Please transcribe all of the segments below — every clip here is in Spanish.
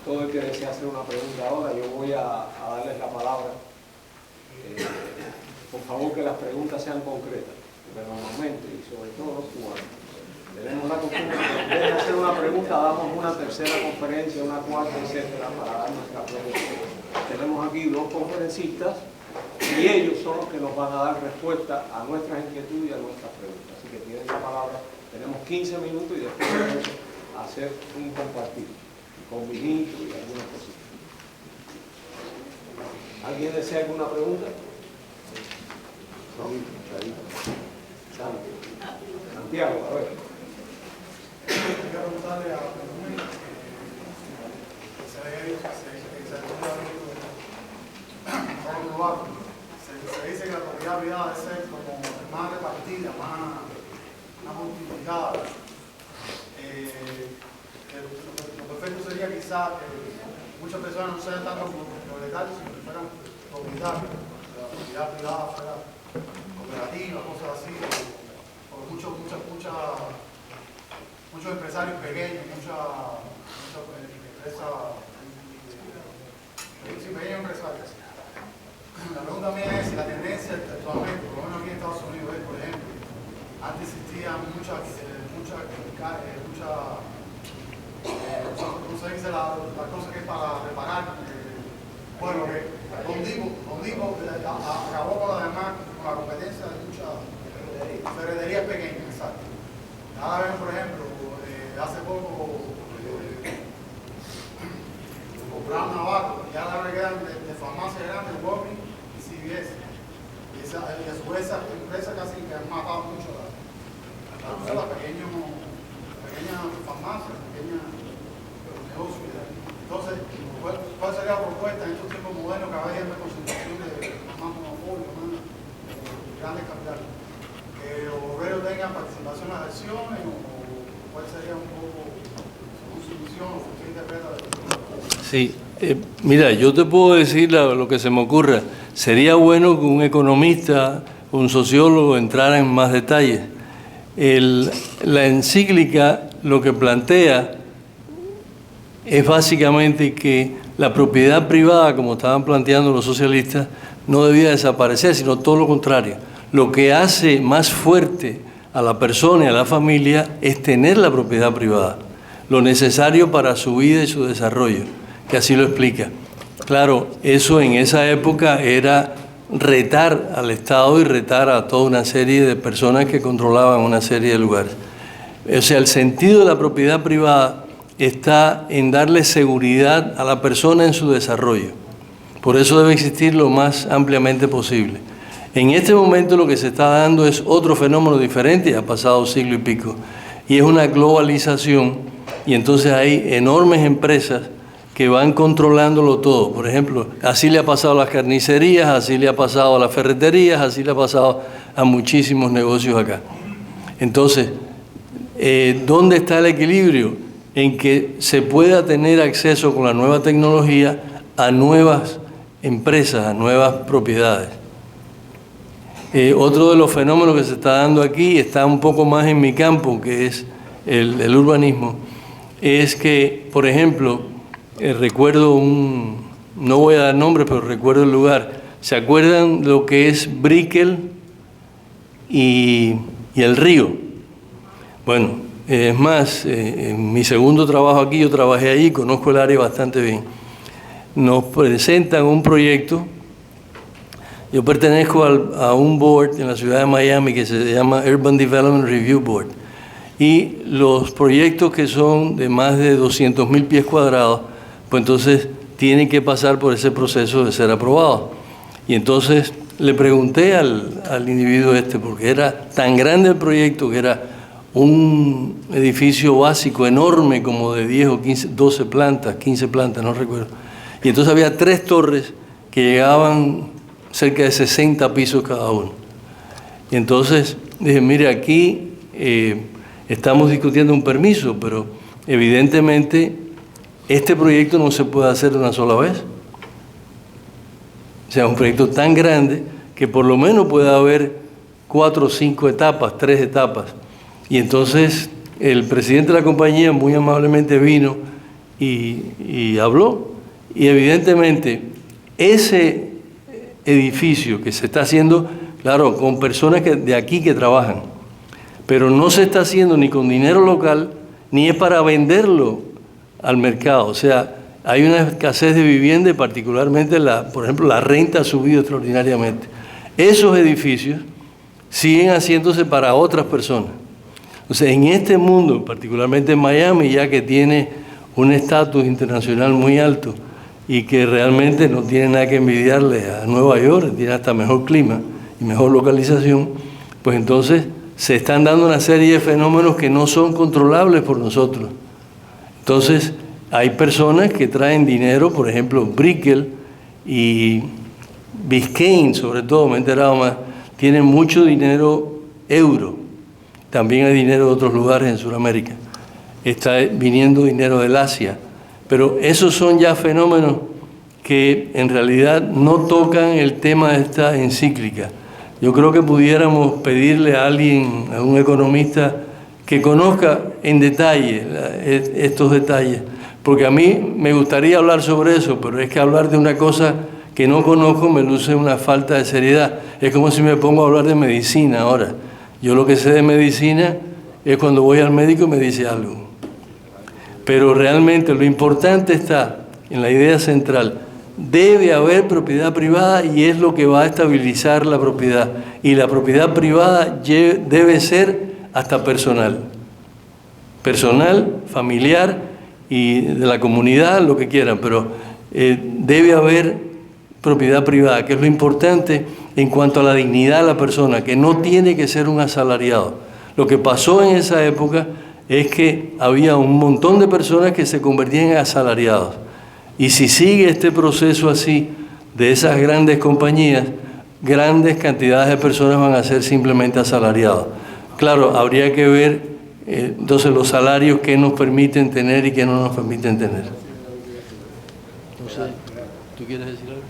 todo el que desea hacer una pregunta ahora. Yo voy a darles la palabra. Por favor, que las preguntas sean concretas, porque normalmente, y sobre todo los cubanos, tenemos la costumbre de en vez de hacer una pregunta, damos una tercera conferencia, una cuarta, etcétera, para dar nuestra pregunta. Tenemos aquí dos conferencistas y ellos son los que nos van a dar respuesta a nuestras inquietudes y a nuestras preguntas. Así que tienen la palabra. Tenemos 15 minutos y después de eso hacer un compartir con vinito y algunas cositas. ¿Alguien desea alguna pregunta? Santiago, a ver. Quiero preguntarle a se dice que la propiedad privada debe ser como más repartida, más multiplicada. Lo perfecto sería quizás que muchas personas no sean tanto propietarios, sino que fueran propietarios. La propiedad privada fuera cooperativa, cosas así, o muchos empresarios pequeños, muchas empresas, pequeños empresarios. La pregunta mía es si la tendencia actualmente, por lo menos aquí en Estados Unidos, es, por ejemplo, antes existían muchas ¿cómo se dice la cosa que es para reparar? Bueno, que Don Dipo acabó con la demás, con la competencia de muchas ferreterías pequeñas, exacto. Ahora ven, por ejemplo, hace poco compraron Navarro, y ahora quedan de farmacia grande, Walgreens y CVS. Y a su vez esas empresas casi que han matado mucho las pequeñas farmacias, pequeños negocios. Entonces, ¿cuál sería la propuesta en estos tiempos modernos que había una concentración de más monopolio, más grandes capitales? ¿Que los obreros tengan participación en las acciones o cuál sería un poco su visión o su interpreta de esto? Sí, mira, yo te puedo decir lo que se me ocurra. Sería bueno que un economista, un sociólogo entrara en más detalles. La encíclica lo que plantea es básicamente que la propiedad privada, como estaban planteando los socialistas, no debía desaparecer, sino todo lo contrario. Lo que hace más fuerte a la persona y a la familia es tener la propiedad privada, lo necesario para su vida y su desarrollo, que así lo explica. Claro, eso en esa época era retar al Estado y retar a toda una serie de personas que controlaban una serie de lugares. O sea, el sentido de la propiedad privada está en darle seguridad a la persona en su desarrollo. Por eso debe existir lo más ampliamente posible. En este momento lo que se está dando es otro fenómeno diferente, ha pasado siglo y pico, y es una globalización, y entonces hay enormes empresas que van controlándolo todo. Por ejemplo, así le ha pasado a las carnicerías, así le ha pasado a las ferreterías, así le ha pasado a muchísimos negocios acá. Entonces, ¿dónde está el equilibrio? En que se pueda tener acceso con la nueva tecnología a nuevas empresas, a nuevas propiedades. Otro de los fenómenos que se está dando aquí, está un poco más en mi campo, que es el urbanismo, es que, por ejemplo, recuerdo no voy a dar nombre, pero recuerdo el lugar. ¿Se acuerdan lo que es Brickell y el río? Bueno, es más, en mi segundo trabajo aquí, yo trabajé allí, conozco el área bastante bien. Nos presentan un proyecto. Yo pertenezco a un board en la ciudad de Miami que se llama Urban Development Review Board. Y los proyectos que son de más de 200.000 pies cuadrados, pues entonces tienen que pasar por ese proceso de ser aprobados. Y entonces le pregunté al individuo porque era tan grande el proyecto que era un edificio básico enorme, como de 10 o 15, 12 plantas, 15 plantas, no recuerdo. Y entonces había 3 torres que llegaban cerca de 60 pisos cada uno. Y entonces dije, mire, aquí estamos discutiendo un permiso, pero evidentemente este proyecto no se puede hacer de una sola vez. O sea, un proyecto tan grande que por lo menos puede haber 4 o 5 etapas, 3 etapas. Y entonces el presidente de la compañía muy amablemente vino y habló. Y evidentemente ese edificio que se está haciendo, claro, con personas de aquí que trabajan, pero no se está haciendo ni con dinero local, ni es para venderlo al mercado. O sea, hay una escasez de vivienda y particularmente, por ejemplo, la renta ha subido extraordinariamente. Esos edificios siguen haciéndose para otras personas. O sea, en este mundo, particularmente en Miami, ya que tiene un estatus internacional muy alto y que realmente no tiene nada que envidiarle a Nueva York, tiene hasta mejor clima y mejor localización, pues entonces se están dando una serie de fenómenos que no son controlables por nosotros. Entonces, hay personas que traen dinero, por ejemplo, Brickell y Biscayne, sobre todo, me he enterado más, tienen mucho dinero euro. También hay dinero de otros lugares en Sudamérica. Está viniendo dinero del Asia. Pero esos son ya fenómenos que en realidad no tocan el tema de esta encíclica. Yo creo que pudiéramos pedirle a alguien, a un economista, que conozca en detalle estos detalles. Porque a mí me gustaría hablar sobre eso, pero es que hablar de una cosa que no conozco me luce una falta de seriedad. Es como si me pongo a hablar de medicina ahora. Yo lo que sé de medicina es cuando voy al médico y me dice algo. Pero realmente lo importante está en la idea central. Debe haber propiedad privada y es lo que va a estabilizar la propiedad. Y la propiedad privada debe ser hasta personal. Personal, familiar y de la comunidad, lo que quieran, pero debe haber propiedad privada, que es lo importante en cuanto a la dignidad de la persona, que no tiene que ser un asalariado. Lo que pasó en esa época es que había un montón de personas que se convertían en asalariados. Y si sigue este proceso así, de esas grandes compañías, grandes cantidades de personas van a ser simplemente asalariados. Claro, habría que ver entonces los salarios que nos permiten tener y que no nos permiten tener. Entonces, ¿tú quieres decir algo?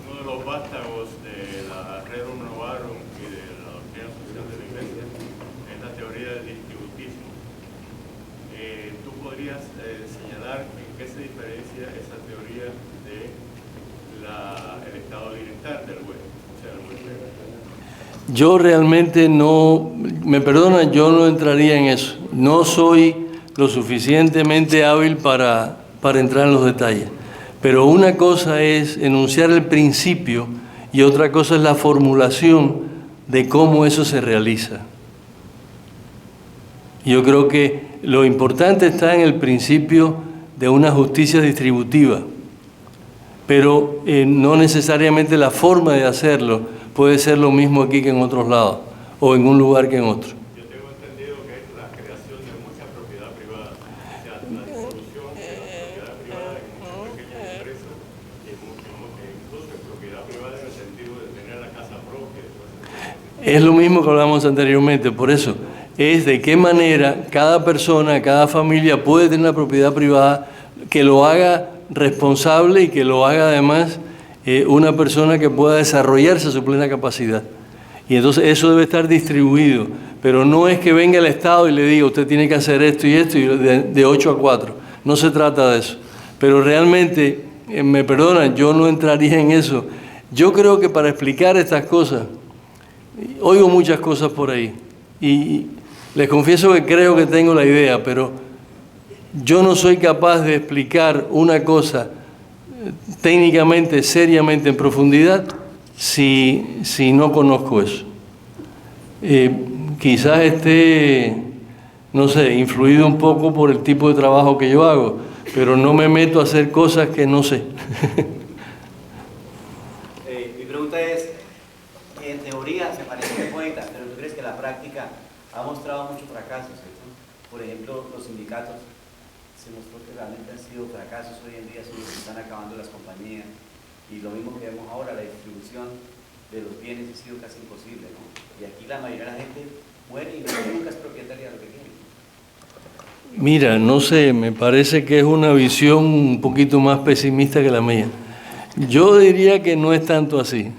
Uno de los vástagos de la red Renovaron y de la doctrina social de la Iglesia es la teoría del distributismo. ¿Tú podrías señalar en qué se diferencia esa teoría de el estado de bienestar del web, o sea, el welfare? Yo realmente no, me perdonan, yo no entraría en eso. No soy lo suficientemente hábil para entrar en los detalles. Pero una cosa es enunciar el principio y otra cosa es la formulación de cómo eso se realiza. Yo creo que lo importante está en el principio de una justicia distributiva, pero no necesariamente la forma de hacerlo puede ser lo mismo aquí que en otros lados, o en un lugar que en otro. Yo tengo entendido que es la creación de mucha propiedad privada, o sea, la distribución de la propiedad privada en muchas pequeñas empresas, incluso en propiedad privada en el sentido de tener la casa propia. Es lo mismo que hablamos anteriormente, por eso, es de qué manera cada persona, cada familia puede tener una propiedad privada que lo haga responsable y que lo haga además una persona que pueda desarrollarse a su plena capacidad. Y entonces eso debe estar distribuido, pero no es que venga el Estado y le diga usted tiene que hacer esto y esto y de 8 a 4. No se trata de eso. Pero realmente, me perdonan, yo no entraría en eso. Yo creo que para explicar estas cosas, oigo muchas cosas por ahí y les confieso que creo que tengo la idea, pero yo no soy capaz de explicar una cosa técnicamente, seriamente, en profundidad, si no conozco eso. Quizás esté, no sé, influido un poco por el tipo de trabajo que yo hago, pero no me meto a hacer cosas que no sé. Mi pregunta es, en teoría se parecen poetas, pero ¿tú crees que la práctica ha mostrado muchos fracasos? ¿Cierto? Por ejemplo, los sindicatos se mostró que realmente han sido fracasos hoy en día, se están acabando las compañías, y lo mismo que vemos ahora, la distribución de los bienes ha sido casi imposible, ¿no? Y aquí la mayoría de la gente muere y nunca es propietaria de lo que tiene. Mira, no sé, me parece que es una visión un poquito más pesimista que la mía. Yo diría que no es tanto así.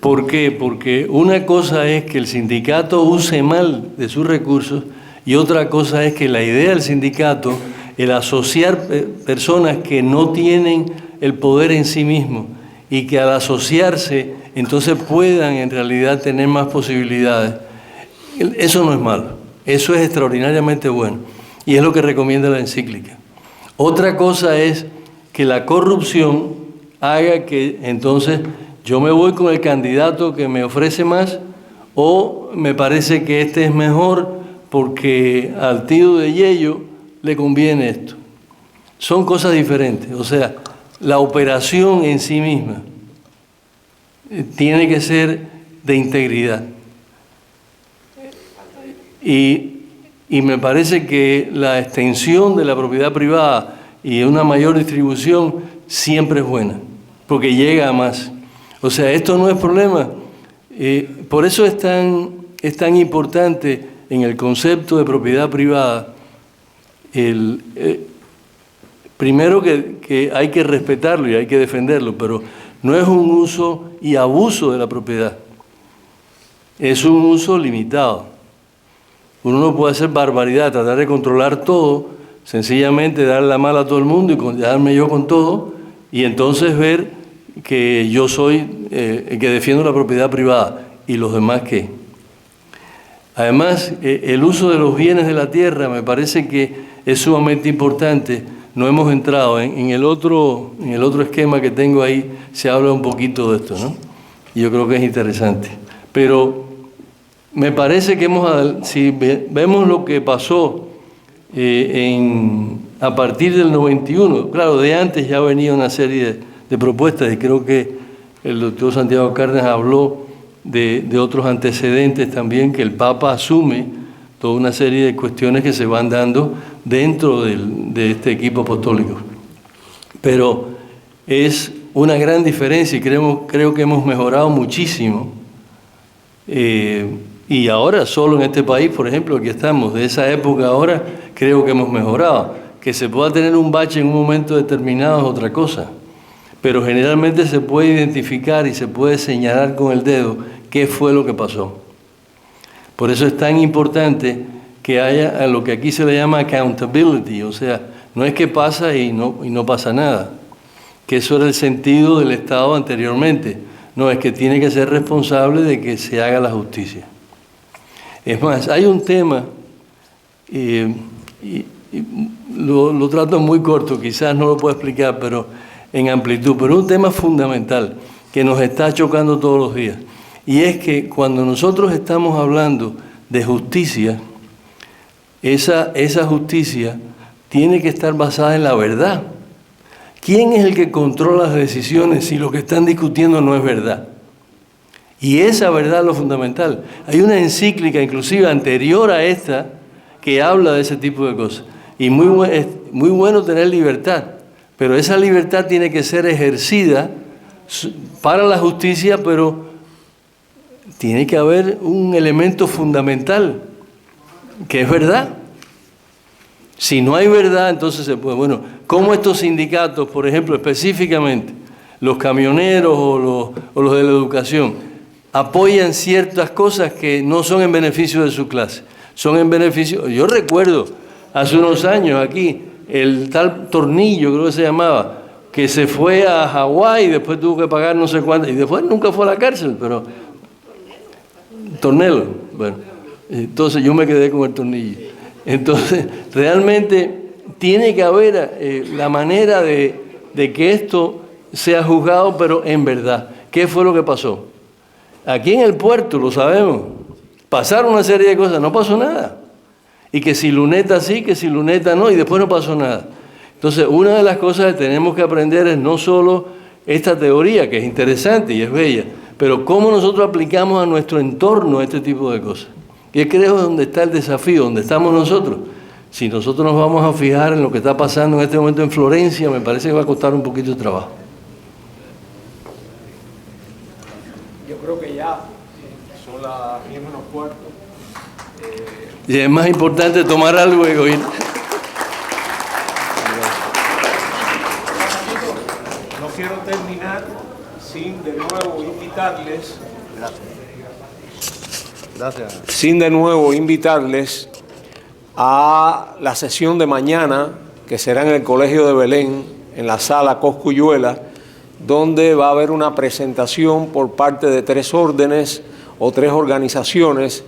¿Por qué? Porque una cosa es que el sindicato use mal de sus recursos y otra cosa es que la idea del sindicato, el asociar personas que no tienen el poder en sí mismo y que al asociarse entonces puedan en realidad tener más posibilidades, eso no es malo, eso es extraordinariamente bueno y es lo que recomienda la encíclica. Otra cosa es que la corrupción haga que entonces yo me voy con el candidato que me ofrece más o me parece que este es mejor porque al tío de Yello le conviene esto. Son cosas diferentes, o sea, la operación en sí misma tiene que ser de integridad. Y me parece que la extensión de la propiedad privada y una mayor distribución siempre es buena, porque llega a más. O sea, esto no es problema. Por eso es tan importante en el concepto de propiedad privada, primero que hay que respetarlo y hay que defenderlo, pero no es un uso y abuso de la propiedad, es un uso limitado. Uno no puede hacer barbaridad, tratar de controlar todo, sencillamente darle la mala a todo el mundo y quedarme yo con todo, y entonces ver que yo soy el que defiendo la propiedad privada y los demás qué. Además, el uso de los bienes de la tierra me parece que es sumamente importante. No hemos entrado en el otro esquema que tengo ahí, se habla un poquito de esto, ¿no? Y yo creo que es interesante. Pero me parece que si vemos lo que pasó a partir del 91, claro, de antes ya venía una serie de propuestas y creo que el doctor Santiago Cárdenas habló de otros antecedentes también, que el Papa asume toda una serie de cuestiones que se van dando dentro de este equipo apostólico. Pero es una gran diferencia y creo que hemos mejorado muchísimo. Y ahora solo en este país, por ejemplo, aquí estamos, de esa época ahora, creo que hemos mejorado. Que se pueda tener un bache en un momento determinado es otra cosa. Pero generalmente se puede identificar y se puede señalar con el dedo qué fue lo que pasó. Por eso es tan importante que haya lo que aquí se le llama accountability, o sea, no es que pasa y no pasa nada, que eso era el sentido del Estado anteriormente, no, es que tiene que ser responsable de que se haga la justicia. Es más, hay un tema, lo trato muy corto, quizás no lo puedo explicar, pero en amplitud, pero un tema fundamental que nos está chocando todos los días. Y es que cuando nosotros estamos hablando de justicia, esa justicia tiene que estar basada en la verdad. ¿Quién es el que controla las decisiones si lo que están discutiendo no es verdad? Y esa verdad es lo fundamental. Hay una encíclica inclusive anterior a esta que habla de ese tipo de cosas. Y es muy bueno tener libertad, pero esa libertad tiene que ser ejercida para la justicia, pero tiene que haber un elemento fundamental, que es verdad. Si no hay verdad, entonces se puede. Bueno, ¿cómo estos sindicatos, por ejemplo, específicamente, los camioneros o los de la educación, apoyan ciertas cosas que no son en beneficio de su clase? Son en beneficio. Yo recuerdo hace unos años aquí, el tal Tornillo, creo que se llamaba, que se fue a Hawái y después tuvo que pagar no sé cuánto, y después nunca fue a la cárcel, pero... Tornelo, bueno, entonces yo me quedé con el Tornillo. Entonces, realmente tiene que haber la manera de que esto sea juzgado, pero en verdad. ¿Qué fue lo que pasó? Aquí en el puerto, lo sabemos, pasaron una serie de cosas, no pasó nada. Y que si Luneta sí, que si Luneta no, y después no pasó nada. Entonces, una de las cosas que tenemos que aprender es no solo esta teoría, que es interesante y es bella, pero cómo nosotros aplicamos a nuestro entorno este tipo de cosas. Y creo que donde está el desafío, donde estamos nosotros. Si nosotros nos vamos a fijar en lo que está pasando en este momento en Florencia, me parece que va a costar un poquito de trabajo. Yo creo que ya son las 10 menos cuarto. Y es más importante tomar algo y oír. No quiero terminar sin de nuevo invitarles. Gracias. Sin de nuevo invitarles a la sesión de mañana, que será en el Colegio de Belén, en la sala Cosculluela, donde va a haber una presentación por parte de 3 órdenes o 3 organizaciones: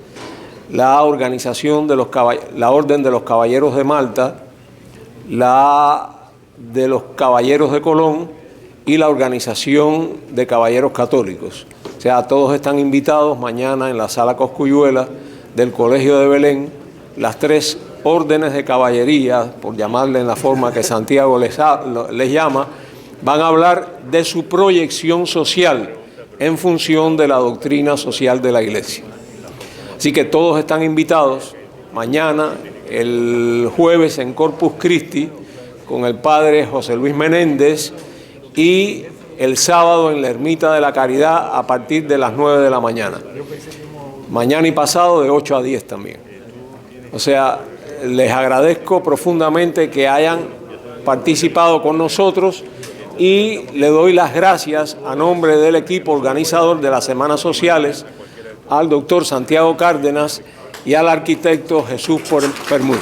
la Orden de los Caballeros de Malta, la de los Caballeros de Colón y la Organización de Caballeros Católicos. O sea, todos están invitados mañana en la sala Cosculluela del Colegio de Belén. Las 3 órdenes de caballería, por llamarle en la forma que Santiago les llama, van a hablar de su proyección social en función de la doctrina social de la Iglesia. Así que todos están invitados mañana, el jueves en Corpus Christi, con el padre José Luis Menéndez, y el sábado en la Ermita de la Caridad a partir de las 9 de la mañana. Mañana y pasado de 8 a 10 también. O sea, les agradezco profundamente que hayan participado con nosotros y le doy las gracias a nombre del equipo organizador de las Semanas Sociales al doctor Santiago Cárdenas y al arquitecto Jesús Permuy.